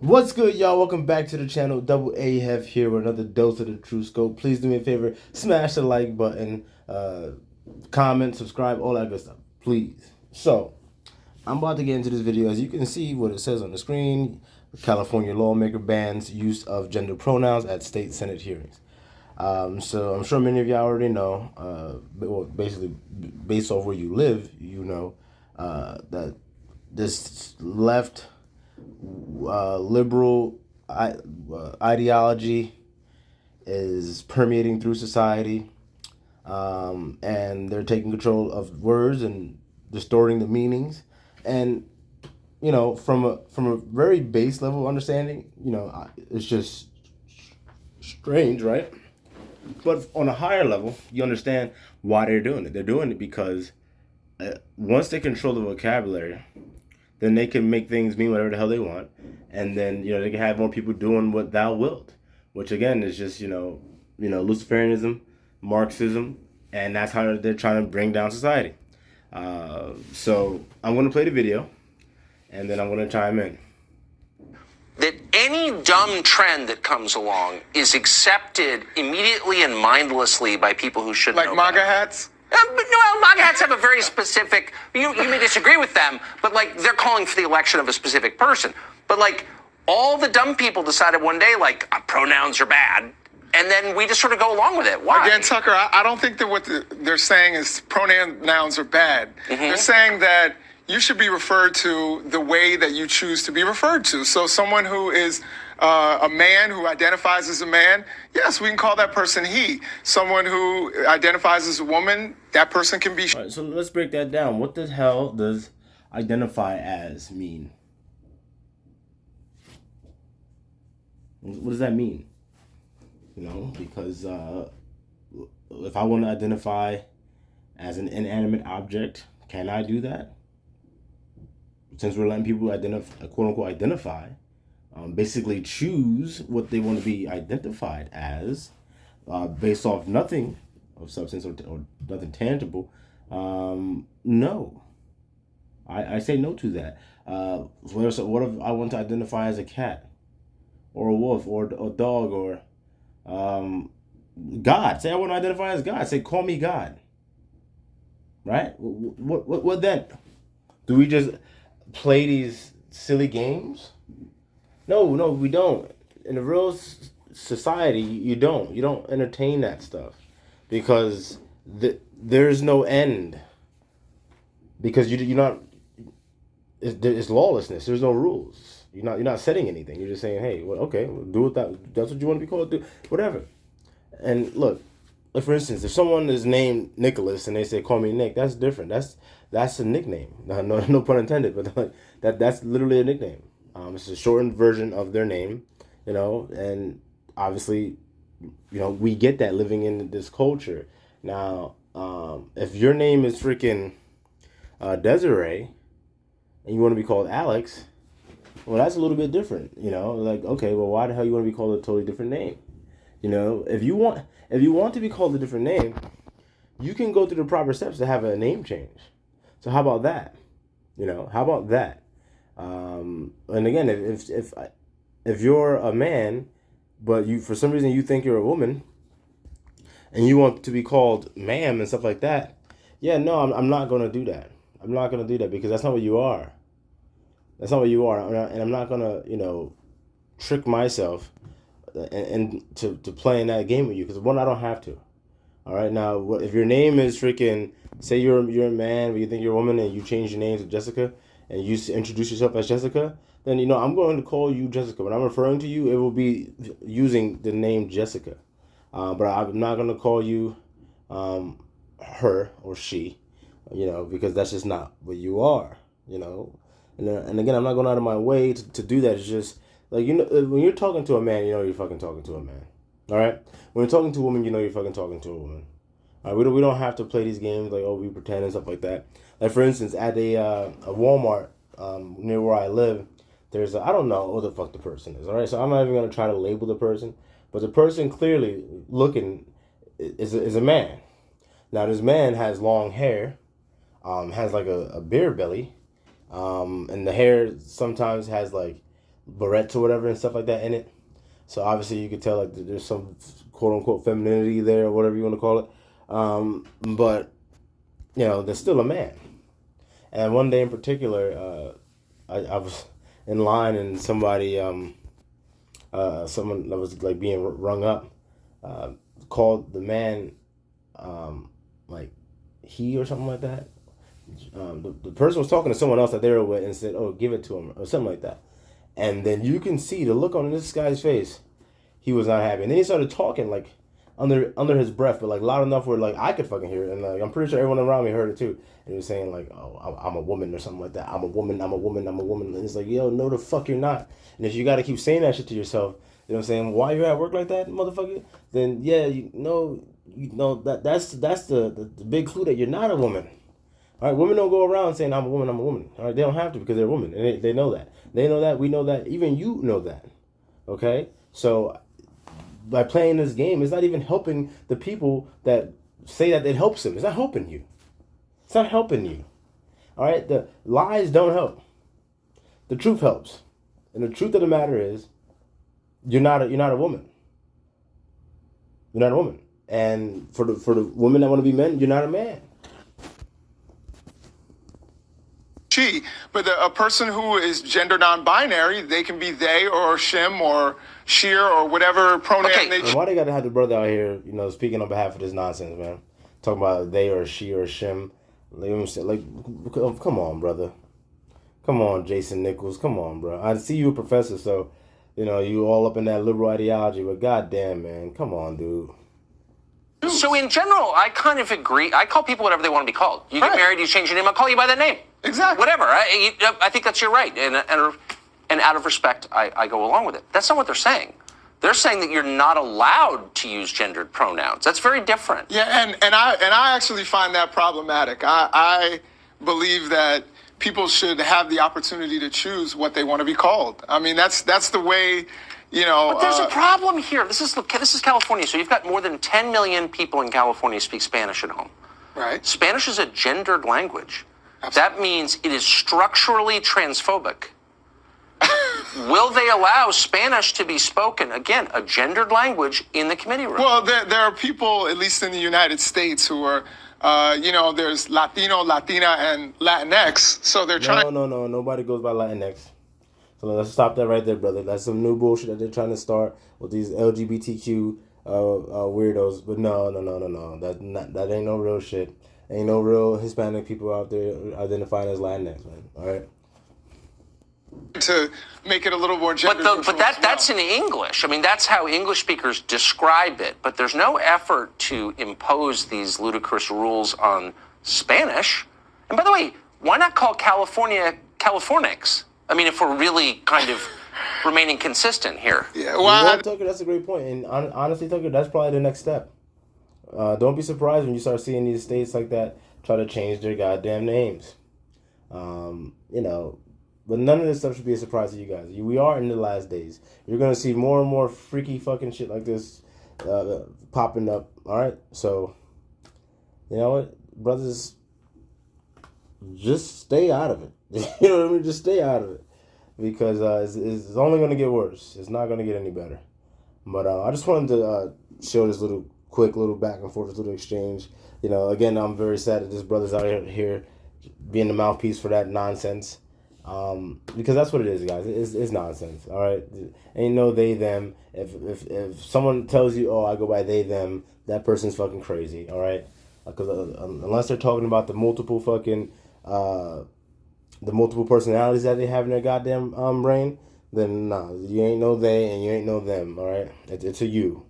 What's good, y'all? Welcome back to the channel. Double A have here with another dose of the True Scope. Please do me a favor, smash the like button, comment, subscribe, all that good stuff, please. So, I'm about to get into this video. As you can see, what it says on the screen: California lawmaker bans use of gender pronouns at state senate hearings. So I'm sure many of y'all already know. Well, basically, based off where you live, you know that this left liberal ideology is permeating through society, and they're taking control of words and distorting the meanings. And from a very base level understanding, it's just strange, right? But on a higher level, you understand why they're doing it. They're doing it because once they control the vocabulary, then they can make things mean whatever the hell they want, and then they can have more people doing what thou wilt, which again is just Luciferianism, Marxism, and that's how they're trying to bring down society. So I'm going to play the video, and then I'm going to chime in. That any dumb trend that comes along is accepted immediately and mindlessly by people who should like know MAGA better. hats? No, MAGA hats have a very specific. You may disagree with them, but they're calling for the election of a specific person. But all the dumb people decided one day pronouns are bad, and then we just sort of go along with it. Why? Again, Tucker, I don't think that what they're saying is pronouns are bad. Mm-hmm. They're saying that you should be referred to the way that you choose to be referred to. So someone who is a man who identifies as a man, yes, we can call that person he. Someone who identifies as a woman, that person can be. All right, so let's break that down. What the hell does identify as mean? What does that mean? Because if I want to identify as an inanimate object, can I do that? Since we're letting people identify, quote unquote, identify, basically choose what they want to be identified as, based off nothing of substance or nothing tangible. No, I say no to that. What if I want to identify as a cat, or a wolf, or a dog, or God? Say I want to identify as God. Say call me God. Right? What then? Do we just play these silly games? No, we don't. In a real society, you don't entertain that stuff, because there's no end. Because you're not. It's lawlessness. There's no rules. You're not setting anything. You're just saying, hey, well, okay, do what that's what you want to be called. Do whatever. And look, like for instance, if someone is named Nicholas and they say call me Nick, that's different. That's a nickname. No pun intended, but that's literally a nickname. It's a shortened version of their name, and obviously, we get that living in this culture. Now, if your name is freaking Desiree, and you want to be called Alex, well, that's a little bit different. Okay, well, why the hell you want to be called a totally different name? If you want to be called a different name, you can go through the proper steps to have a name change. So how about that? How about that? And again, if you're a man, but you for some reason you think you're a woman, and you want to be called ma'am and stuff like that, yeah, no, I'm not gonna do that. I'm not gonna do that, because that's not what you are. That's not what you are, and I'm not gonna trick myself and to play in that game with you, because one, I don't have to. All right, now if your name is freaking, say you're a man but you think you're a woman, and you change your name to Jessica, and you introduce yourself as Jessica, then I'm going to call you Jessica. When I'm referring to you, it will be using the name Jessica, but I'm not going to call you her or she, because that's just not what you are. And again, I'm not going out of my way to do that. It's just when you're talking to a man, you're fucking talking to a man. All right. When you're talking to a woman, you're fucking talking to a woman. All right. We don't have to play these games we pretend and stuff like that. Like for instance, at a Walmart near where I live, there's I don't know who the fuck the person is. All right. So I'm not even gonna try to label the person, but the person clearly looking is a man. Now this man has long hair, has like a beer belly, and the hair sometimes has barrettes or whatever and stuff like that in it. So obviously you could tell like there's some quote unquote femininity there or whatever you want to call it. But there's still a man. And one day in particular, I was in line and somebody, someone that was like being rung up, called the man, like he or something like that. The person was talking to someone else that they were with and said, "Oh, give it to him," or something like that. And then you can see the look on this guy's face. He was not happy. And then he started talking like under his breath, but like loud enough where like I could fucking hear it. And like I'm pretty sure everyone around me heard it too. And he was saying like, "Oh, I'm a woman" or something like that. I'm a woman. I'm a woman. I'm a woman. And it's like, yo, no, the fuck you're not. And if you got to keep saying that shit to yourself, you know what I'm saying? Why you at work like that, motherfucker? Then yeah, that's the big clue that you're not a woman. All right, women don't go around saying I'm a woman, I'm a woman. All right, they don't have to because they're a woman, and they know that. They know that. We know that. Even you know that. Okay, so by playing this game, it's not even helping the people that say that it helps them. It's not helping you. It's not helping you. All right, the lies don't help. The truth helps, and the truth of the matter is, you're not a woman. You're not a woman, and for the women that want to be men, you're not a man. But a person who is gender non-binary, they can be they or shim or sheer or whatever pronoun they choose. Why they gotta have the brother out here, speaking on behalf of this nonsense, man? Talking about they or she or shim. Like, come on, brother. Come on, Jason Nichols. Come on, bro. I see you a professor, so, you all up in that liberal ideology, but goddamn, man. Come on, dude. So in general, I kind of agree. I call people whatever they want to be called. You get married, you change your name, I'll call you by that name. Exactly. Whatever. I think that's your right. And out of respect, I go along with it. That's not what they're saying. They're saying that you're not allowed to use gendered pronouns. That's very different. Yeah, and I actually find that problematic. I believe that people should have the opportunity to choose what they want to be called. I mean, that's the way, But there's a problem here. This is California, so you've got more than 10 million people in California speak Spanish at home. Right. Spanish is a gendered language. Absolutely. That means it is structurally transphobic. Will they allow Spanish to be spoken, again, a gendered language, in the committee room? Well, there are people, at least in the United States, who are, there's Latino, Latina, and Latinx, so they're trying... No, nobody goes by Latinx. So let's stop that right there, brother. That's some new bullshit that they're trying to start with these LGBTQ weirdos. But no. That ain't no real shit. Ain't no real Hispanic people out there identifying as Latinx, man. All right. To make it a little more gender neutral. But that's in English. I mean, that's how English speakers describe it. But there's no effort to impose these ludicrous rules on Spanish. And by the way, why not call California Californics? I mean, if we're really kind of remaining consistent here. Yeah, well, Tucker, that's a great point. And honestly, Tucker, that's probably the next step. Don't be surprised when you start seeing these states like that try to change their goddamn names. But none of this stuff should be a surprise to you guys. We are in the last days. You're going to see more and more freaky fucking shit like this popping up. All right? So, you know what? Brothers, just stay out of it. You know what I mean? Just stay out of it. Because it's only going to get worse. It's not going to get any better. But I just wanted to show this quick little back and forth, this little exchange. Again, I'm very sad that this brother's out here being the mouthpiece for that nonsense. Because that's what it is, guys. It's nonsense. All right, ain't no they them. If someone tells you, "Oh, I go by they them," that person's fucking crazy. All right, because unless they're talking about the multiple fucking the multiple personalities that they have in their goddamn brain, then nah, you ain't no they and you ain't no them. All right, it's a you.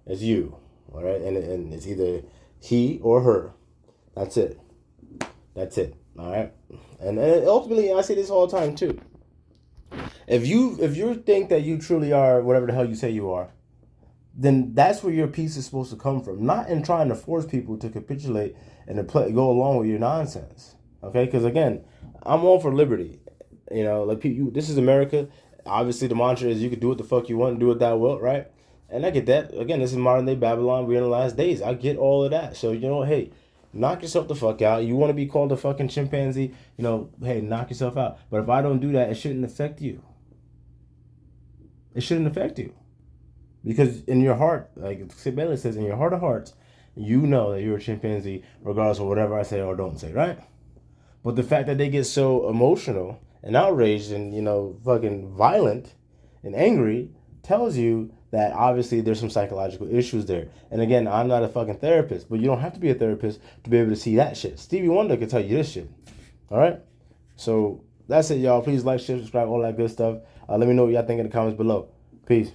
It's you. All right, and it's either he or her. That's it. That's it. All right. And ultimately, I say this all the time too. If you think that you truly are whatever the hell you say you are, then that's where your peace is supposed to come from. Not in trying to force people to capitulate and to go along with your nonsense. Okay? Because again, I'm all for liberty. This is America. Obviously, the mantra is you can do what the fuck you want and do what thou wilt, right? And I get that. Again, this is modern day Babylon. We're in the last days. I get all of that. So hey. Knock yourself the fuck out. You want to be called a fucking chimpanzee? Hey, knock yourself out. But if I don't do that, it shouldn't affect you. it shouldn't affect you. Because in your heart, like Sibeli says, in your heart of hearts, you know that you're a chimpanzee, regardless of whatever I say or don't say, right? But the fact that they get so emotional and outraged and, fucking violent and angry tells you that obviously there's some psychological issues there. And again, I'm not a fucking therapist, but you don't have to be a therapist to be able to see that shit. Stevie Wonder can tell you this shit. All right? So that's it, y'all. Please like, share, subscribe, all that good stuff. Let me know what y'all think in the comments below. Peace.